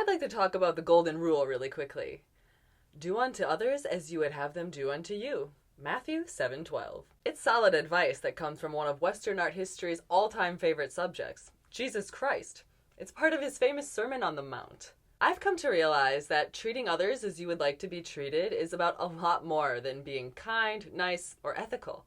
I'd like to talk about the golden rule really quickly. Do unto others as you would have them do unto you. Matthew 7:12. It's solid advice that comes from one of Western art history's all-time favorite subjects, Jesus Christ. It's part of his famous Sermon on the Mount. I've come to realize that treating others as you would like to be treated is about a lot more than being kind, nice, or ethical.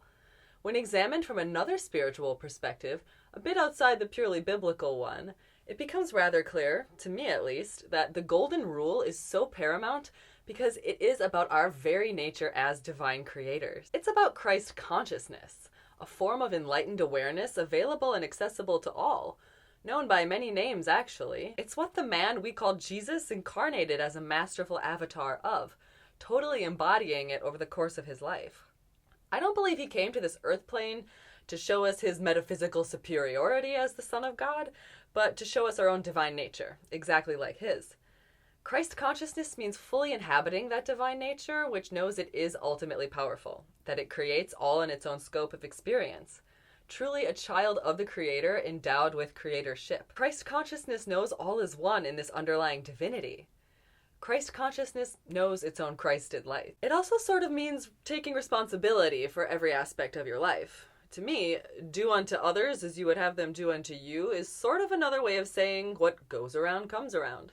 When examined from another spiritual perspective, a bit outside the purely biblical one, it becomes rather clear, to me at least, that the golden rule is so paramount because it is about our very nature as divine creators. It's about Christ consciousness, a form of enlightened awareness available and accessible to all, known by many names actually. It's what the man we call Jesus incarnated as a masterful avatar of, totally embodying it over the course of his life. I don't believe he came to this earth plane to show us his metaphysical superiority as the Son of God, but to show us our own divine nature, exactly like his. Christ consciousness means fully inhabiting that divine nature, which knows it is ultimately powerful, that it creates all in its own scope of experience. Truly a child of the Creator endowed with creatorship. Christ consciousness knows all is one in this underlying divinity. Christ consciousness knows its own Christed life. It also sort of means taking responsibility for every aspect of your life. To me, do unto others as you would have them do unto you is sort of another way of saying what goes around comes around.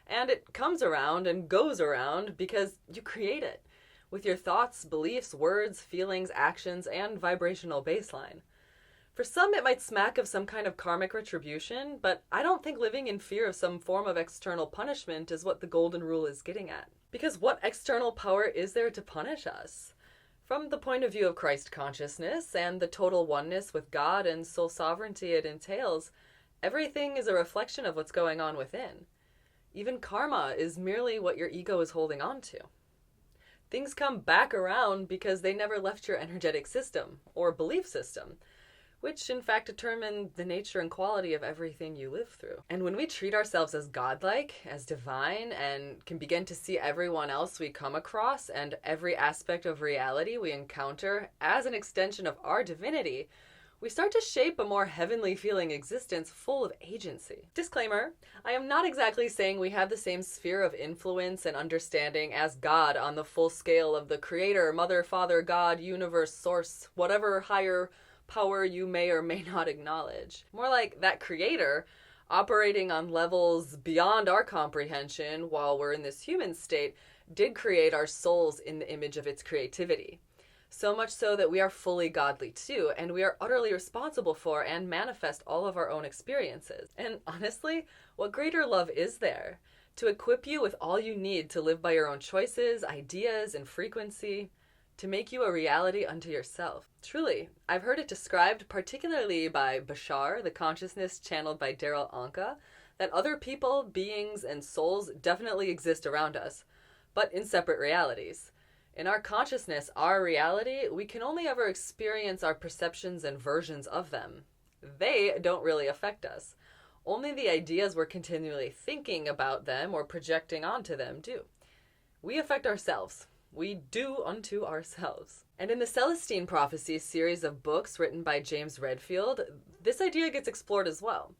And it comes around and goes around because you create it, with your thoughts, beliefs, words, feelings, actions, and vibrational baseline. For some, it might smack of some kind of karmic retribution, but I don't think living in fear of some form of external punishment is what the golden rule is getting at. Because what external power is there to punish us? From the point of view of Christ consciousness and the total oneness with God and soul sovereignty it entails, everything is a reflection of what's going on within. Even karma is merely what your ego is holding on to. Things come back around because they never left your energetic system or belief system, which in fact determine the nature and quality of everything you live through. And when we treat ourselves as godlike, as divine, and can begin to see everyone else we come across and every aspect of reality we encounter as an extension of our divinity, we start to shape a more heavenly feeling existence full of agency. Disclaimer, I am not exactly saying we have the same sphere of influence and understanding as God on the full scale of the Creator, Mother, Father, God, Universe, Source, whatever higher power you may or may not acknowledge. More like that Creator operating on levels beyond our comprehension while we're in this human state did create our souls in the image of its creativity. So much so that we are fully godly too, and we are utterly responsible for and manifest all of our own experiences. And honestly, what greater love is there? To equip you with all you need to live by your own choices, ideas, and frequency, to make you a reality unto yourself. Truly, I've heard it described, particularly by Bashar, the consciousness channeled by Daryl Anka, that other people, beings, and souls definitely exist around us, but in separate realities. In our consciousness, our reality, we can only ever experience our perceptions and versions of them. They don't really affect us. Only the ideas we're continually thinking about them or projecting onto them do. We affect ourselves. We do unto ourselves. And in the Celestine Prophecies series of books written by James Redfield, this idea gets explored as well.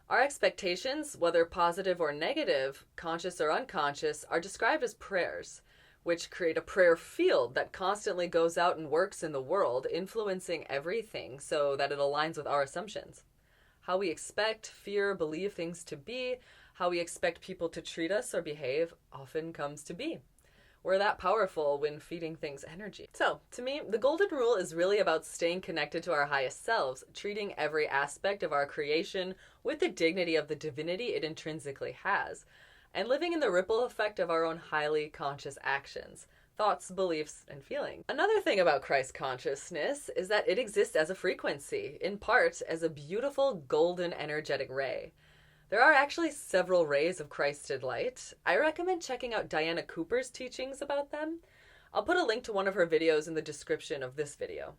Our expectations, whether positive or negative, conscious or unconscious, are described as prayers, which create a prayer field that constantly goes out and works in the world, influencing everything so that it aligns with our assumptions. How we expect, fear, believe things to be, how we expect people to treat us or behave often comes to be. We're that powerful when feeding things energy. So, to me, the golden rule is really about staying connected to our highest selves, treating every aspect of our creation with the dignity of the divinity it intrinsically has, and living in the ripple effect of our own highly conscious actions, thoughts, beliefs, and feelings. Another thing about Christ consciousness is that it exists as a frequency, in part as a beautiful golden energetic ray. There are actually several rays of Christed light. I recommend checking out Diana Cooper's teachings about them. I'll put a link to one of her videos in the description of this video.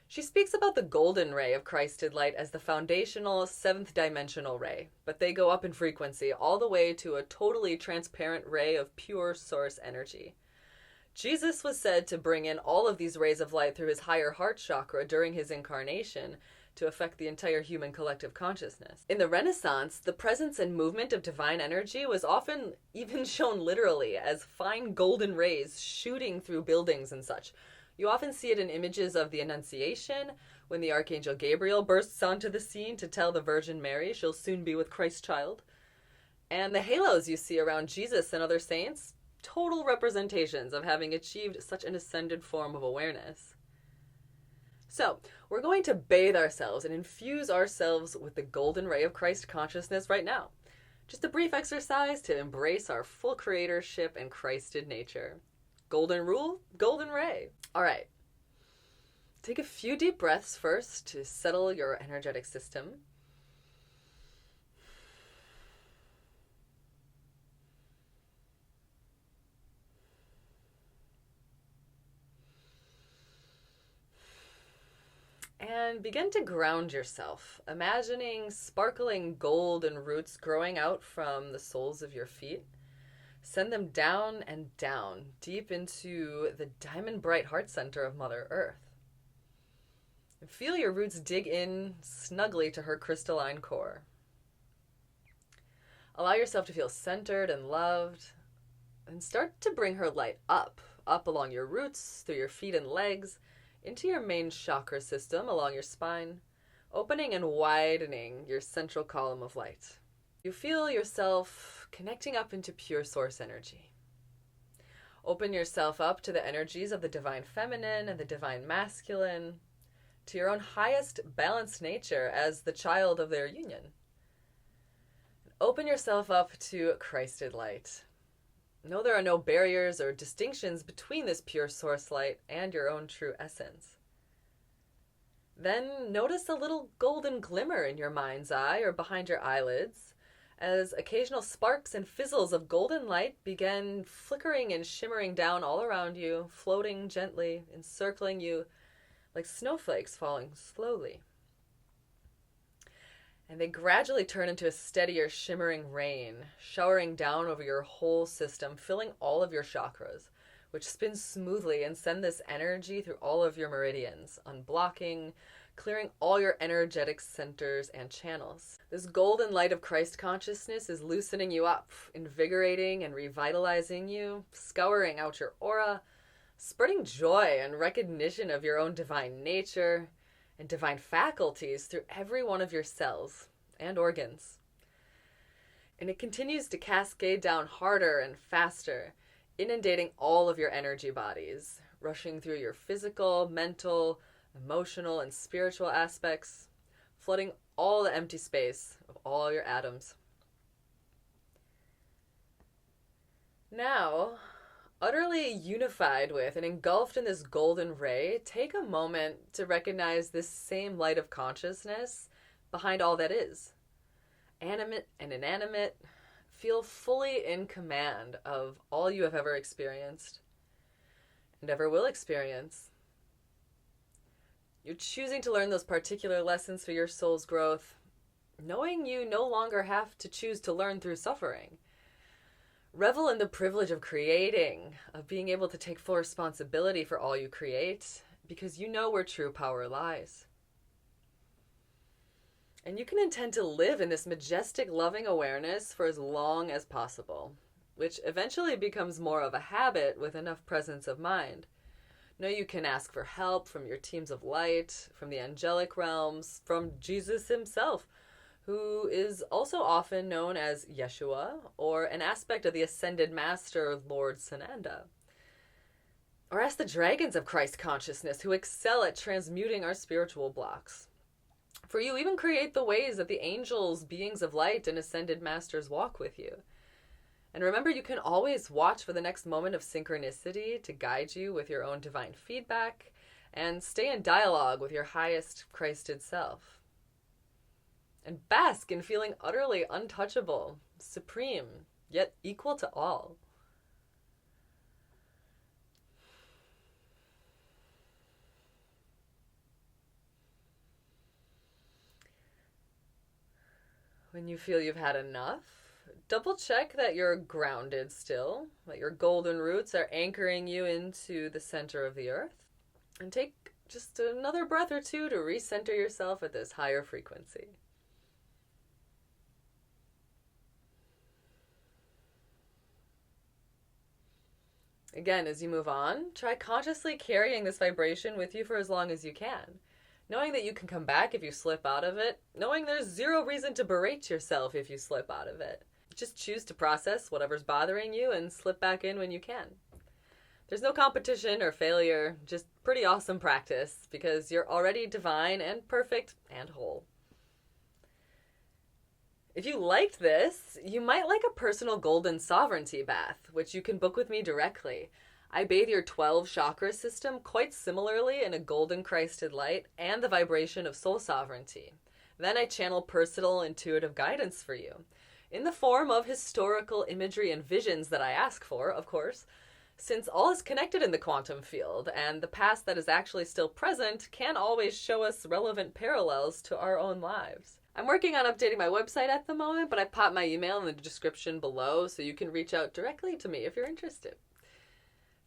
She speaks about the golden ray of Christed light as the foundational seventh dimensional ray, but they go up in frequency all the way to a totally transparent ray of pure source energy. Jesus was said to bring in all of these rays of light through his higher heart chakra during his incarnation to affect the entire human collective consciousness. In the Renaissance, the presence and movement of divine energy was often even shown literally as fine golden rays shooting through buildings and such. You often see it in images of the Annunciation, when the Archangel Gabriel bursts onto the scene to tell the Virgin Mary she'll soon be with Christ child. And the halos you see around Jesus and other saints, total representations of having achieved such an ascended form of awareness. So, we're going to bathe ourselves and infuse ourselves with the golden ray of Christ consciousness right now. Just a brief exercise to embrace our full creatorship and Christed nature. Golden rule, golden ray. All right. Take a few deep breaths first to settle your energetic system. And begin to ground yourself, imagining sparkling golden roots growing out from the soles of your feet. Send them down and down, deep into the diamond bright heart center of Mother Earth. And feel your roots dig in snugly to her crystalline core. Allow yourself to feel centered and loved, and start to bring her light up along your roots, through your feet and legs, into your main chakra system along your spine, opening and widening your central column of light. You feel yourself connecting up into pure source energy. Open yourself up to the energies of the divine feminine and the divine masculine, to your own highest balanced nature as the child of their union. Open yourself up to Christed light. Know there are no barriers or distinctions between this pure source light and your own true essence. Then notice a little golden glimmer in your mind's eye or behind your eyelids as occasional sparks and fizzles of golden light begin flickering and shimmering down all around you, floating gently, encircling you like snowflakes falling slowly. And they gradually turn into a steadier, shimmering rain, showering down over your whole system, filling all of your chakras, which spin smoothly and send this energy through all of your meridians, unblocking, clearing all your energetic centers and channels. This golden light of Christ consciousness is loosening you up, invigorating and revitalizing you, scouring out your aura, spreading joy and recognition of your own divine nature and divine faculties through every one of your cells and organs. And it continues to cascade down harder and faster, inundating all of your energy bodies, rushing through your physical, mental, emotional, and spiritual aspects, flooding all the empty space of all your atoms. Now, utterly unified with and engulfed in this golden ray, take a moment to recognize this same light of consciousness behind all that is. Animate and inanimate, feel fully in command of all you have ever experienced and ever will experience. You're choosing to learn those particular lessons for your soul's growth, knowing you no longer have to choose to learn through suffering. Revel in the privilege of creating, of being able to take full responsibility for all you create, because you know where true power lies. And you can intend to live in this majestic, loving awareness for as long as possible, which eventually becomes more of a habit with enough presence of mind. Know you can ask for help from your teams of light, from the angelic realms, from Jesus himself, who is also often known as Yeshua, or an aspect of the ascended master, Lord Sananda. Or ask the dragons of Christ consciousness, who excel at transmuting our spiritual blocks. For you even create the ways that the angels, beings of light, and ascended masters walk with you. And remember, you can always watch for the next moment of synchronicity to guide you with your own divine feedback, and stay in dialogue with your highest Christed self. And bask in feeling utterly untouchable, supreme, yet equal to all. When you feel you've had enough, double check that you're grounded still, that your golden roots are anchoring you into the center of the earth. And take just another breath or two to recenter yourself at this higher frequency. Again, as you move on, try consciously carrying this vibration with you for as long as you can. Knowing that you can come back if you slip out of it, knowing there's zero reason to berate yourself if you slip out of it. Just choose to process whatever's bothering you and slip back in when you can. There's no competition or failure, just pretty awesome practice because you're already divine and perfect and whole. If you liked this, you might like a personal golden sovereignty bath, which you can book with me directly. I bathe your 12 chakra system quite similarly in a golden Christed light and the vibration of soul sovereignty. Then I channel personal intuitive guidance for you, in the form of historical imagery and visions that I ask for, of course, since all is connected in the quantum field, and the past that is actually still present can always show us relevant parallels to our own lives. I'm working on updating my website at the moment, but I popped my email in the description below so you can reach out directly to me if you're interested.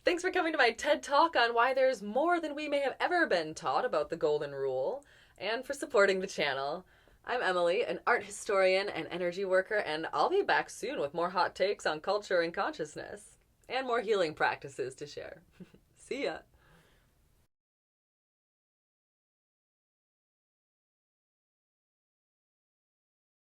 Thanks for coming to my TED Talk on why there's more than we may have ever been taught about the Golden Rule, and for supporting the channel. I'm Emily, an art historian and energy worker, and I'll be back soon with more hot takes on culture and consciousness, and more healing practices to share. See ya!